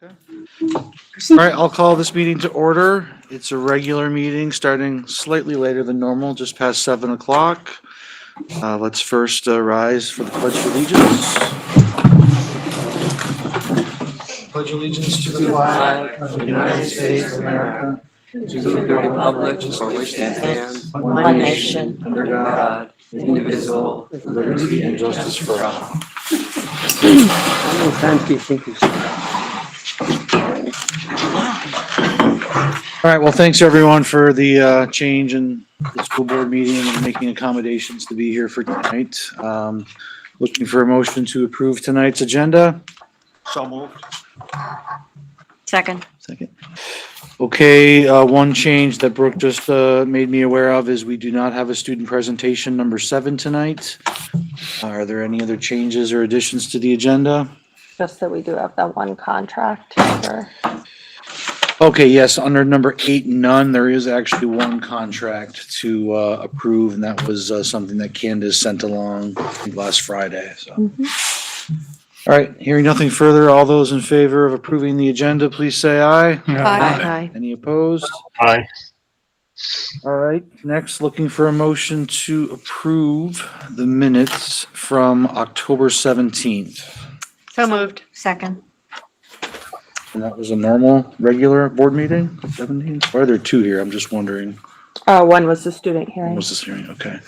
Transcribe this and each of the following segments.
All right, I'll call this meeting to order. It's a regular meeting starting slightly later than normal, just past 7 o'clock. Let's first rise for the Pledge of Allegiance. Pledge allegiance to the flag of the United States of America, to the republic for which it stands, one nation, under God, indivisible, with liberty and justice for all. How many times do you think you All right, well, thanks everyone for the change in the school board meeting and making accommodations to be here for tonight. Looking for a motion to approve tonight's agenda. So moved. Second. Okay, one change that Brooke just made me aware of is we do not have a student presentation number 7 tonight. Are there any other changes or additions to the agenda? Just that we do have that one contract for, Okay, yes, under number 8, none. There is actually one contract to approve, and that was something that Candace sent along, I think, last Friday, so. All right, hearing nothing further, all those in favor of approving the agenda, please say aye. Aye. Any opposed? Aye. All right, next, looking for a motion to approve the minutes from October 17th. So moved. Second. And that was a normal, regular board meeting, 17th? Why are there 2 here? I'm just wondering. one was the student When hearing. was this hearing? Okay.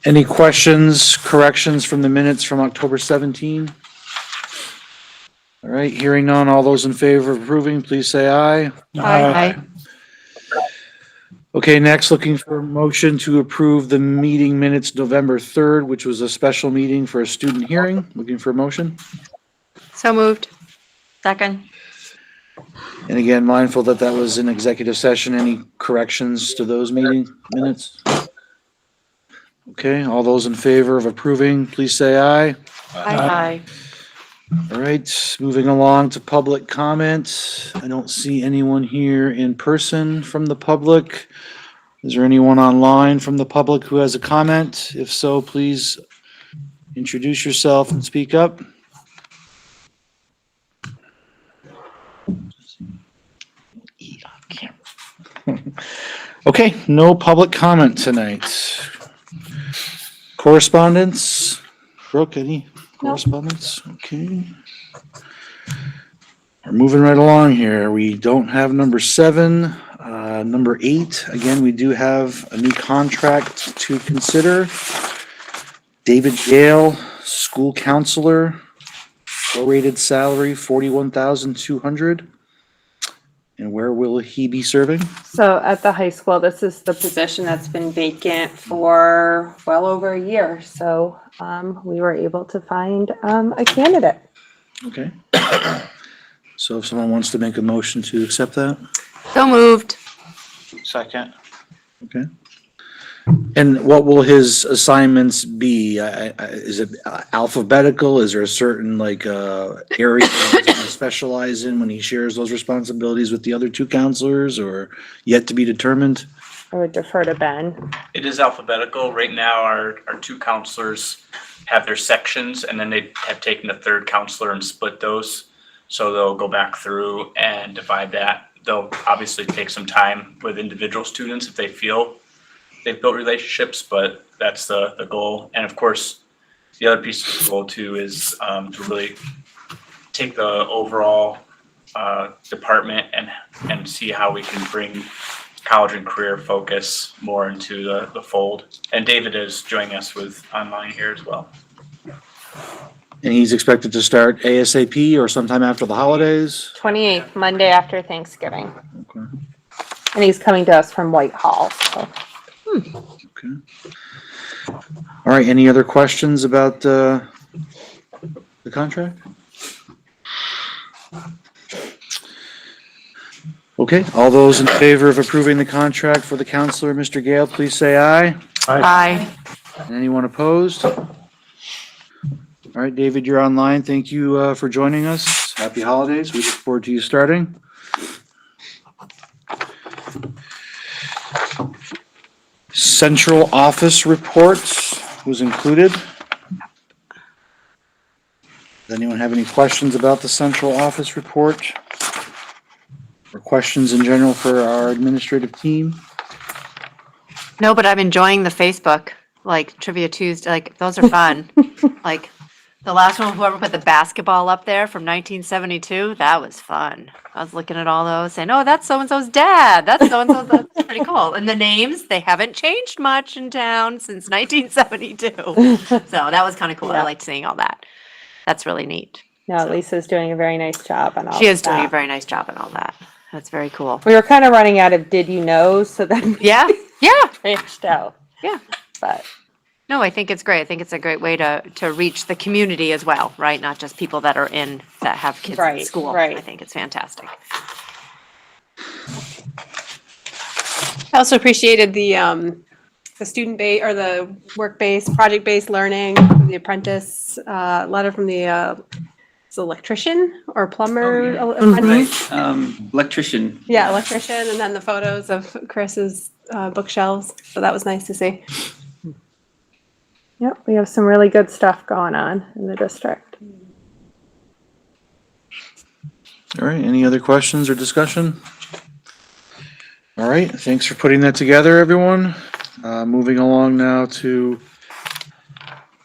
Any questions, corrections from the minutes from October 17? All right, hearing none, all those in favor of approving, please say aye. Aye. Okay, next, looking for a motion to approve the meeting minutes November 3rd, which was a special meeting for a student hearing. Looking for a motion. So moved. Second. And again, mindful that that was an executive session. Any corrections to those meeting minutes? Okay, all those in favor of approving, please say aye. Aye. All right, moving along to public comment. I don't see anyone here in person from the public. Is there anyone online from the public who has a comment? If so, please introduce yourself and speak up. Okay, no public comment tonight. Correspondence? Brooke, any correspondence? Okay. We're moving right along here. We don't have number 7. Number 8, again, we do have a new contract to consider. David Gale, school counselor, prorated salary, $41,200. And where will he be serving? So at the high school, this is the position that's been vacant for well over a year. So we were able to find a candidate. Okay. So if someone wants to make a motion to accept that? So moved. Second. Okay. And what will his assignments be? Is it alphabetical? Is there a certain area he's gonna specialize in when he shares those responsibilities with the other 2 counselors, or yet to be determined? I would defer to Ben. It is alphabetical. Right now, our 2 counselors have their sections, and then they have taken the 3rd counselor and split those. So they'll go back through and divide that. They'll obviously take some time with individual students if they feel they've built relationships, but that's the goal. And of course, the other piece of the goal too is to really take the overall department and see how we can bring college and career focus more into the fold. And David is joining us with online here as well. And he's expected to start ASAP or sometime after the holidays? 28th, Monday after Thanksgiving. Okay. And he's coming to us from Whitehall. So. Okay. All right, any other questions about the contract? Okay, all those in favor of approving the contract for the counselor, Mr. Gale, please say aye. Aye. And anyone opposed? All right, David, you're online. Thank you for joining us. Happy holidays. We look forward to you starting. Central office reports was included. Does anyone have any questions about the central office report? Or questions in general for our administrative team? No, but I'm enjoying the Facebook, like Trivia Tuesday, like those are fun. Like the last one, whoever put the basketball up there from 1972, that was fun. I was looking at all those saying, oh, that's so-and-so's dad. That's so-and-so's, that's pretty cool. And the names, they haven't changed much in town since 1972. So that was kind of cool. I Yeah. liked seeing all that. That's really neat. No, Lisa's doing a very nice job on all She is doing a that. very nice job on all that. That's very cool. We were kind of running out of did you know, so then Yeah, yeah, branched out. yeah. But No, I think it's great. I think it's a great way to reach the community as well, right? Not just people that are that have kids in Right, school. right. I think it's fantastic. I also appreciated the student base or the work-based, project-based learning, the apprentice letter from the is it electrician or plumber apprentice. Electrician. Yeah, electrician, and then the photos of Chris's bookshelves. So that was nice to see. yep, we have some really good stuff going on in the district. All right, any other questions or discussion? All right, thanks for putting that together, everyone. Moving along now to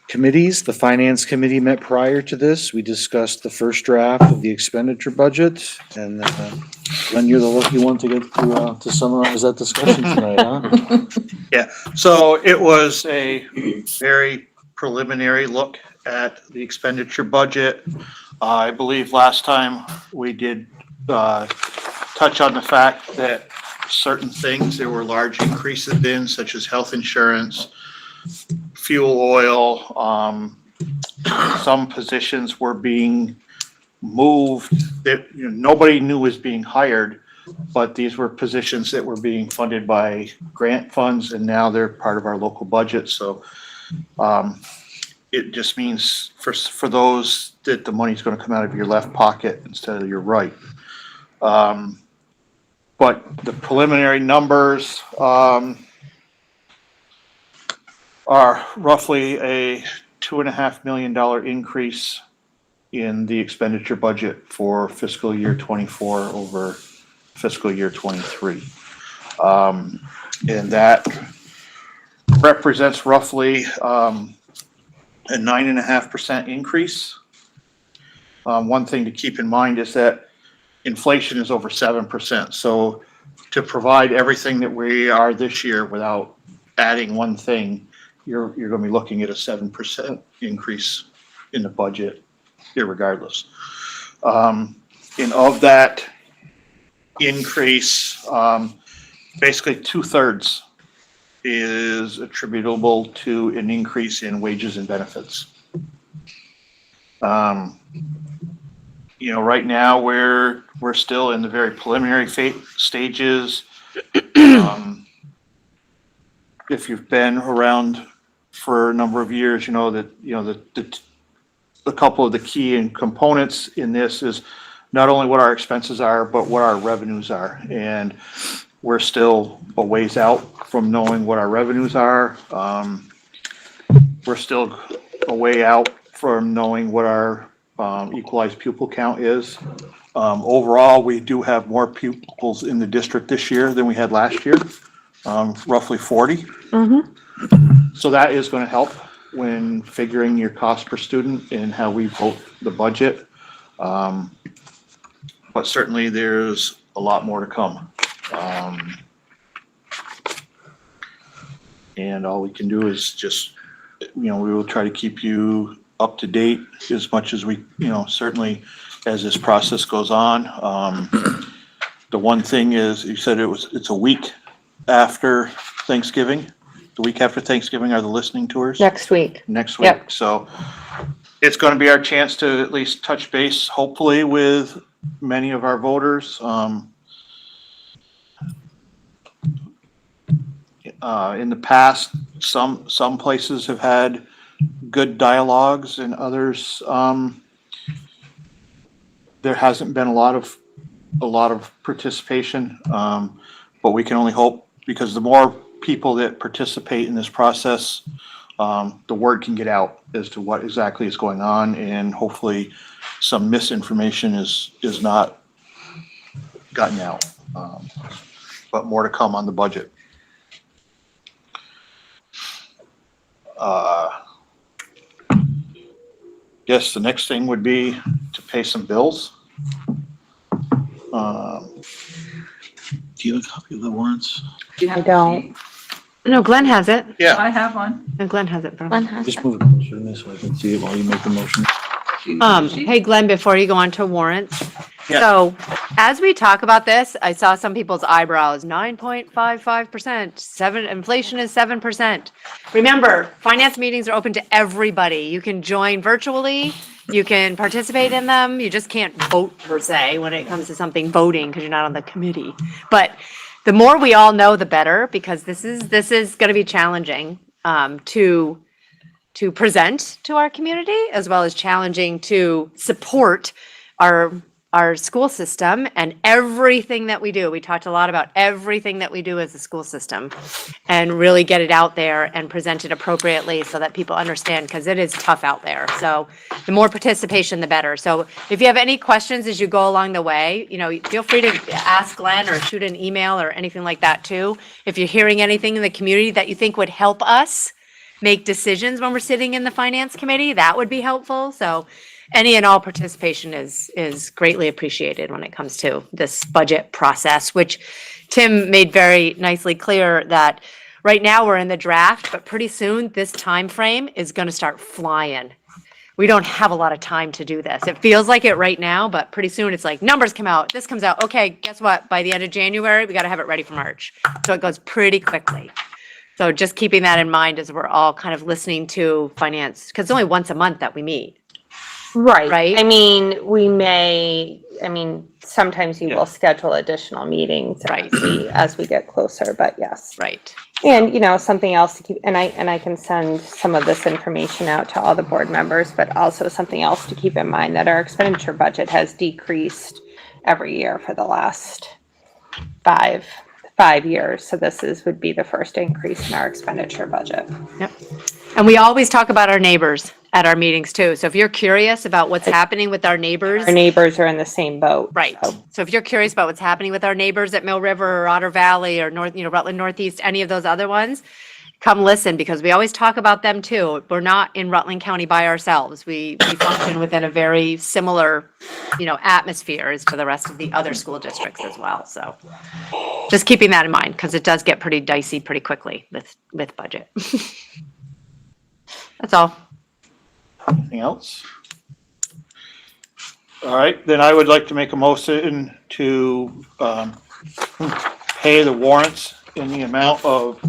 committees. The Finance Committee met prior to this. We discussed the first draft of the expenditure budget. And Glenn, you're the lucky one to get to summarize that discussion tonight, huh? So it was a very preliminary look at the expenditure budget. I believe last time we did touch on the fact that certain things, there were large increases in, such as health insurance, fuel oil. Some positions were being moved that nobody knew was being hired, but these were positions that were being funded by grant funds, and now they're part of our local budget. So it just means for those that the money's going to come out of your left pocket instead of your right. But the preliminary numbers are roughly a $2.5 million increase in the expenditure budget for fiscal year 24 over fiscal year 23. And that represents roughly a 9.5% increase. One thing to keep in mind is that inflation is over 7%. So to provide everything that we are this year without adding one thing, you're going to be looking at a 7% increase in the budget, irregardless. And of that increase, basically 2/3 is attributable to an increase in wages and benefits. Right now we're still in the very preliminary stages. If you've been around for a number of years, you know that a couple of the key components in this is not only what our expenses are, but what our revenues are. And we're still a ways out from knowing what our revenues are. We're still a way out from knowing what our equalized pupil count is. Overall, we do have more pupils in the district this year than we had last year, roughly 40. So that is going to help when figuring your cost per student and how we vote the budget. But certainly there's a lot more to come. And all we can do is just, we will try to keep you up to date as much as we, certainly as this process goes on. The one thing is, you said it's a week after Thanksgiving. The week after Thanksgiving are the listening tours? Next week. Next week. Yep. So it's going to be our chance to at least touch base, hopefully, with many of our voters. In the past, some places have had good dialogues, and others there hasn't been a lot of participation. But we can only hope, because the more people that participate in this process, the word can get out as to what exactly is going on, and hopefully some misinformation is not gotten out. But more to come on the budget. Guess the next thing would be to pay some bills. Do you have a copy of the warrants? I don't. No, Glenn has it. Yeah, I have one. No, Glenn has it, bro. Just move it closer to me so I can see it while you make the motion. Hey Glenn, before you go on to warrants. Yeah. So as we talk about this, I saw some people's eyebrows, 9.55%, inflation is 7%. Remember, finance meetings are open to everybody. You can join virtually, you can participate in them. You just can't vote per se when it comes to something voting because you're not on the committee. But the more we all know, the better, because this is going to be challenging to present to our community, as well as challenging to support our school system and everything that we do. We talked a lot about everything that we do as a school system and really get it out there and present it appropriately so that people understand, because it is tough out there. So the more participation, the better. So if you have any questions as you go along the way, feel free to ask Glenn or shoot an email or anything like that too. If you're hearing anything in the community that you think would help us make decisions when we're sitting in the finance committee, that would be helpful. So any and all participation is greatly appreciated when it comes to this budget process, which Tim made very nicely clear that right now we're in the draft, but pretty soon this time frame is going to start flying. We don't have a lot of time to do this. It feels like it right now, but pretty soon it's like numbers come out, this comes out. Okay, guess what? By the end of January, we got to have it ready for March. So it goes pretty quickly. So just keeping that in mind as we're all kind of listening to finance, because it's only once a month that we meet. Right. Right. Sometimes you will schedule additional meetings Right. as we get closer, but yes. Right. And, something else to keep, and I can send some of this information out to all the board members, but also something else to keep in mind, that our expenditure budget has decreased every year for the last five years. So would be the first increase in our expenditure budget. Yep. And we always talk about our neighbors at our meetings too. So if you're curious about what's happening with our neighbors. Our neighbors are in the same boat. Right. So if you're curious about what's happening with our neighbors at Mill River or Otter Valley or Rutland Northeast, any of those other ones, come listen, because we always talk about them too. We're not in Rutland County by ourselves. We function within a very similar, atmosphere as to the rest of the other school districts as well. So just keeping that in mind, because it does get pretty dicey pretty quickly with budget. That's all. anything else? All right, then I would like to make a motion to pay the warrants in the amount of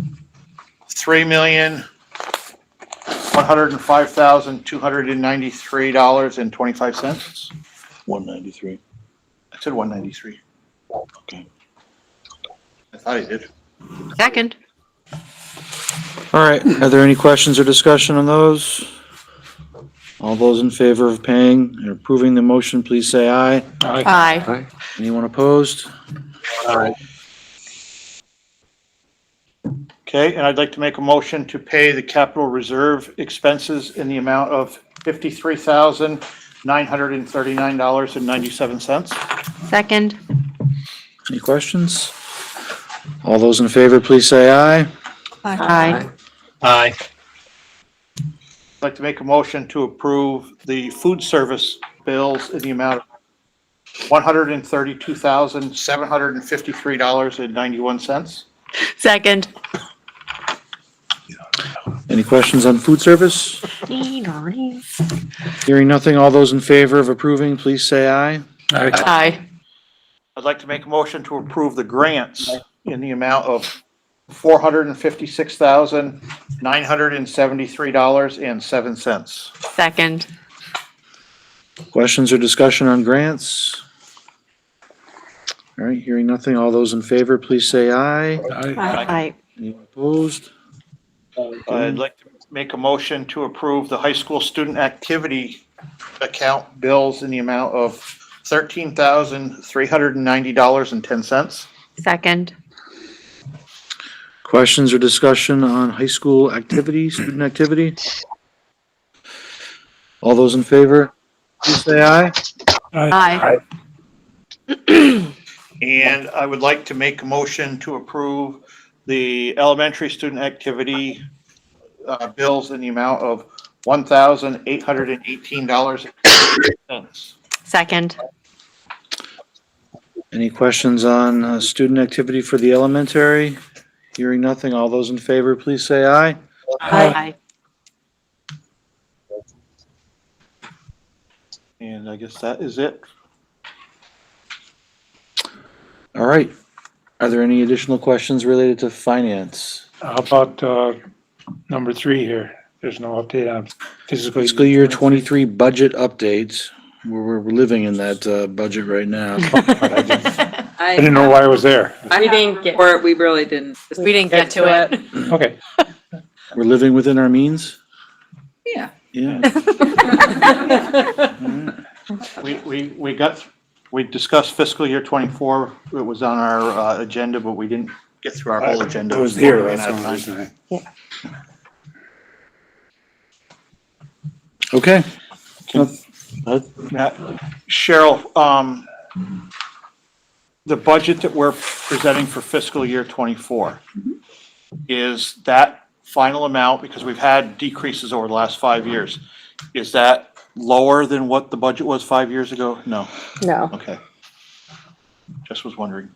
$3,105,293.25. 193. I said 193. Okay. I thought I did. Second. All right, are there any questions or discussion on those? All those in favor of paying and approving the motion, please say aye. Aye. Anyone opposed? Okay, and I'd like to make a motion to pay the capital reserve expenses in the amount of $53,939.97. Second. Any questions? All those in favor, please say aye. Aye. Aye. I'd like to make a motion to approve the food service bills in the amount of $132,753.91. Second. Any questions on food service? Hearing nothing, all those in favor of approving, please say aye. Aye. I'd like to make a motion to approve the grants in the amount of $456,973.07. Second. Questions or discussion on grants? All right, hearing nothing, all those in favor, please say aye. Aye. Anyone opposed? I'd like to make a motion to approve the high school student activity account bills in the amount of $13,390.10. Second. Questions or discussion on high school activity, student activity? All those in favor, please say aye. Aye. And I would like to make a motion to approve the elementary student activity bills in the amount of $1,818.00. Second. Any questions on student activity for the elementary? Hearing nothing, all those in favor, please say aye. Aye. And I guess that is it. All right. Are there any additional questions related to finance? How about number 3 here? There's no update on Fiscal year 23 budget updates. We're living in that budget right now. I didn't know why it was there. We didn't get- Or we really didn't. We didn't get to it. Okay. We're living within our means? Yeah. Yeah. We discussed fiscal year 24. It was on our agenda, but we didn't get through our whole agenda. It was here, We ran that's out of the only time. reason. Okay. Cheryl, the budget that we're presenting for fiscal year 24, is that final amount, because we've had decreases over the last 5 years, is that lower than what the budget was 5 years ago? No, No, okay. Just was wondering.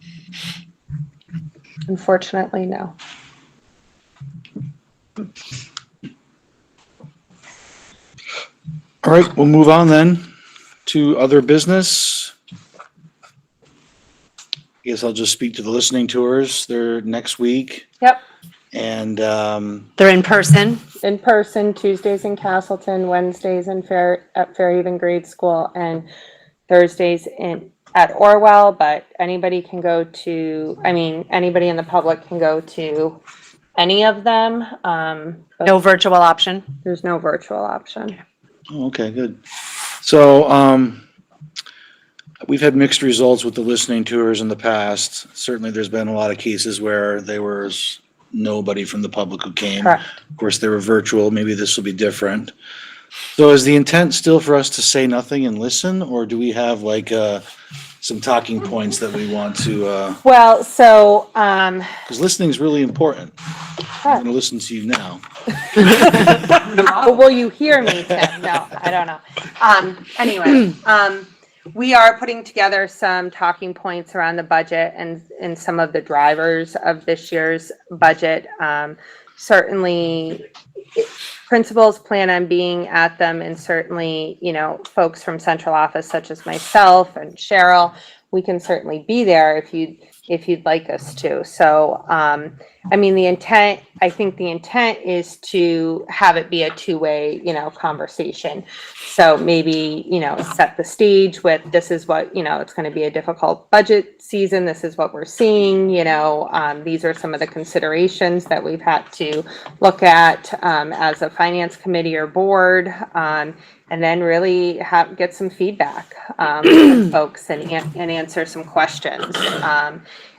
unfortunately, no. All right, we'll move on then to other business. I guess I'll just speak to the listening tours. They're next week. Yep. And They're in person. In person, Tuesdays in Castleton, Wednesdays at Fairhaven Grade School, and Thursdays at Orwell, but anybody can go to, anybody in the public can go to any of them. But No virtual option. there's no virtual option. oh, okay, good. So we've had mixed results with the listening tours in the past. Certainly, there's been a lot of cases where there was nobody from the public who came. Correct. Of course, they were virtual. Maybe this will be different. So is the intent still for us to say nothing and listen, or do we have like some talking points that we want to, Well, so, because listening is really important. I'm going to listen to you now. will you hear me, Tim? No, I don't know. Anyway, we are putting together some talking points around the budget and some of the drivers of this year's budget. Certainly, principals plan on being at them, and certainly, folks from central office such as myself and Cheryl, we can certainly be there if you'd like us to. So, I think the intent is to have it be a two-way, conversation. So maybe, set the stage with, this is what, it's going to be a difficult budget season. This is what we're seeing, these are some of the considerations that we've had to look at as a finance committee or board. And then really get some feedback from folks and answer some questions.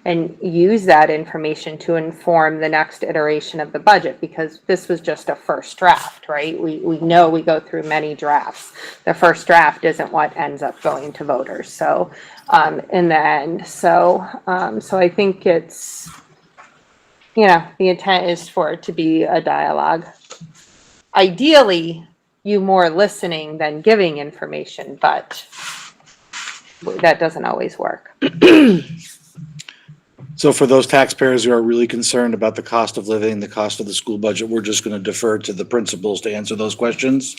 And use that information to inform the next iteration of the budget, because this was just a first draft, right? We know we go through many drafts. The first draft isn't what ends up going to voters. So, in the end, so I think it's, the intent is for it to be a dialogue. Ideally, you more listening than giving information, but that doesn't always work. So for those taxpayers who are really concerned about the cost of living, the cost of the school budget, we're just going to defer to the principals to answer those questions.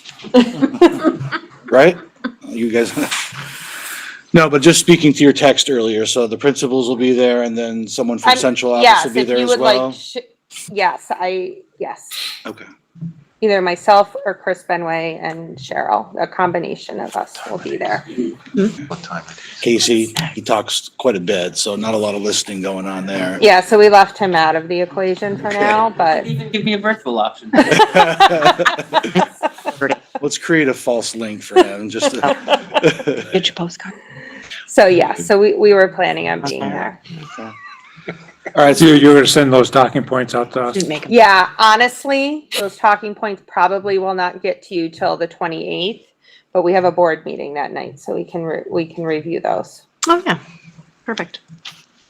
Right? You guys. No, but just speaking to your text earlier, so the principals will be there, and then someone from central office will be there as well? Yes. Okay. Either myself or Chris Benway and Cheryl, a combination of us will be there. What time? Casey, he talks quite a bit, so not a lot of listening going on there. Yeah, so we left him out of the equation for now, but Even give me a virtual option. Let's create a false link for him, just to. Get your postcard. so we were planning on being there. All right, So you're gonna send those talking points out to us? Didn't make 'em. Yeah, honestly, those talking points probably will not get to you till the 28th, but we have a board meeting that night, so we can review those. Oh, yeah, perfect.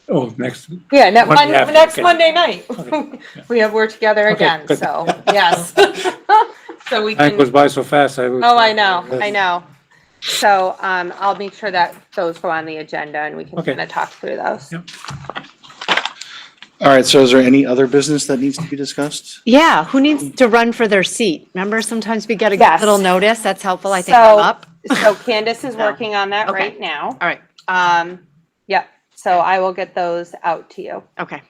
Oh, next, Yeah, Monday after, next okay. Monday night. Okay, yeah. We're together Okay, again, good. so, yes. So we time goes can, by so fast, I lose. oh, I know. So, I'll make sure that those go on the agenda and we can Okay. kind of talk through those. Yep. All right, so is there any other business that needs to be discussed? Yeah, who needs to run for their seat? Remember, sometimes we get a Yes. little notice. That's helpful. I think So- I'm up. So Candace is No. working on that Okay. right now. All right, Yep, so I will get those out to you. okay.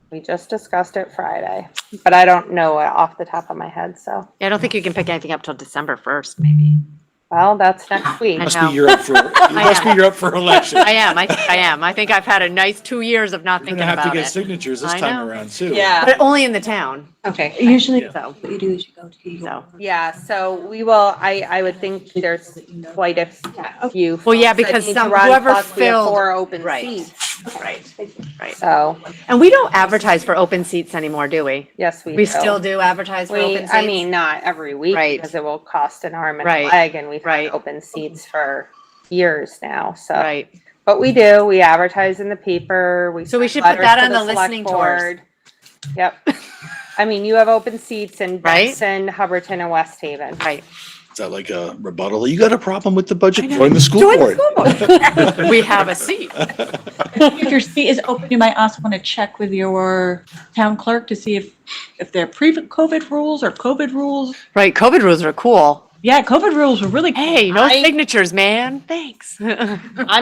We just discussed it Friday, but I don't know it off the top of my head, so, Yeah, I don't think you can pick anything up till December 1st, maybe. well, that's next week. I Must know. be you're up for, you're up for election. I am, I think I am. I think I've had a nice 2 years of not You're thinking gonna have to about get it. signatures this I time know. around too. Yeah. But only in the town, Okay. Usually so, what you do is you go to your. so. Yeah, so we will, I would think there's quite a few. Well, yeah, folks that because need to some- run, whoever plus we have filled- 4 open Right. seats, Right, right. so, And we don't advertise for open seats anymore, do we? yes, we do. We still do advertise for open seats? I mean, not every week, Right. because it will cost an arm and a Right. leg, and we've had Right. open seats for years now, so. Right. But we advertise in the paper, we. So we send should put letters that to on the select listening tours. board. Yep. I mean, you have open seats in Right. Benson, Hubbardton, and West Haven. Right. Is that like a rebuttal? You got a problem with the budget? I know. Join the school Join board. the school board. We have a seat. If your seat is open, you might also want to check with your town clerk to see if they're pre-COVID rules or COVID rules. Right, COVID rules are cool. Yeah, COVID rules were really. Hey, no I- signatures, man. Thanks. I'm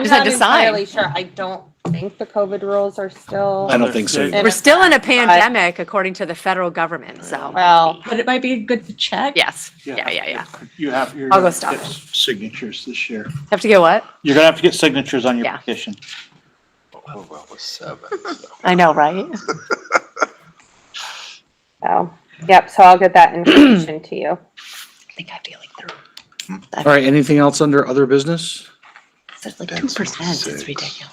Just had not to sign. entirely sure. I don't think the COVID rules are still. I don't think so. in We're still in a effect, but- pandemic according to the federal government, so. Well, But it might be good to check. Yes, yeah. You have, you're I'll go gonna stop. get signatures this year. Have to get what? You're gonna have to get signatures on your Yeah. petition. I know, right? so, yep, so I'll get that information to you. I think I'm feeling through. All right, anything else under other business? It's like 2%, it's ridiculous.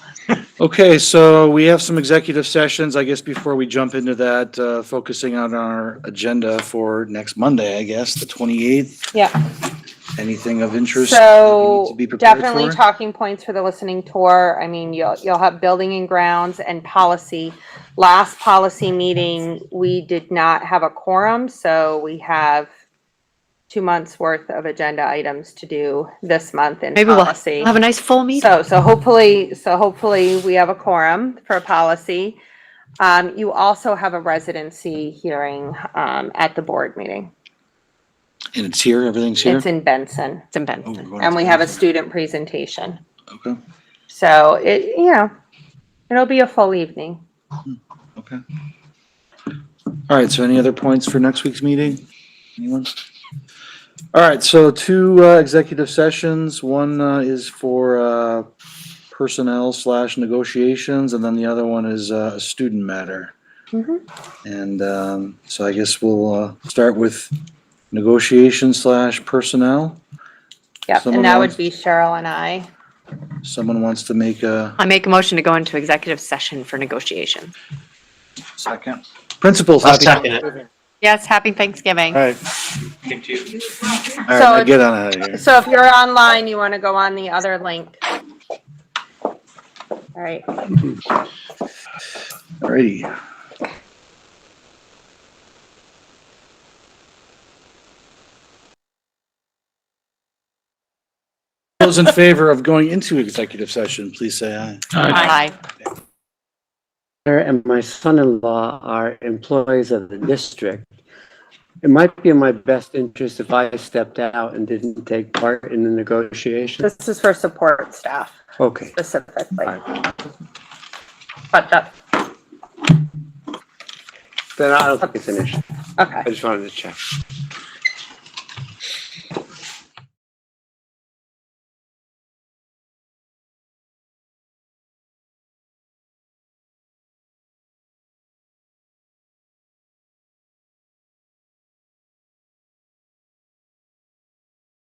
Okay, so we have some executive sessions, I guess, before we jump into that, focusing on our agenda for next Monday, I guess, the 28th. Yeah. Anything of interest? that we need So to be prepared definitely for? talking points for the listening tour. I mean, you'll have building and grounds and policy. Last policy meeting, we did not have a quorum, so we have 2 months worth of agenda items to do this month in Maybe policy. we'll have a nice full meeting. So hopefully we have a quorum for policy. You also have a residency hearing, at the board meeting. And it's here, everything's here? It's in Benson, It's in Oh, Benson. we're going and to we have a Benson. student presentation. Okay, So it'll be a full evening. okay. All right, so any other points for next week's meeting? Anyone? All right, so 2 executive sessions. One is for personnel / negotiations, and then the other one is a student matter. Mhm. And so I guess we'll start with negotiations / personnel. Yep, Someone and that would wants- be Cheryl and I. Someone wants to make a I make a motion to go into executive session for negotiation. Second. principals. I'll happy second it. Thanksgiving. Yes, happy Thanksgiving. All right, Thank you. all So right, now it's- get on out of here. So if you're online, you want to go on the other link. All right. All righty. Those in favor of going into executive session, please say aye. Aye. And my son-in-law are employees of the district. It might be in my best interest if I stepped out and didn't take part in the negotiation. This is for support staff Okay. specifically. But that, Then I don't think it's an issue. okay. I just wanted to check.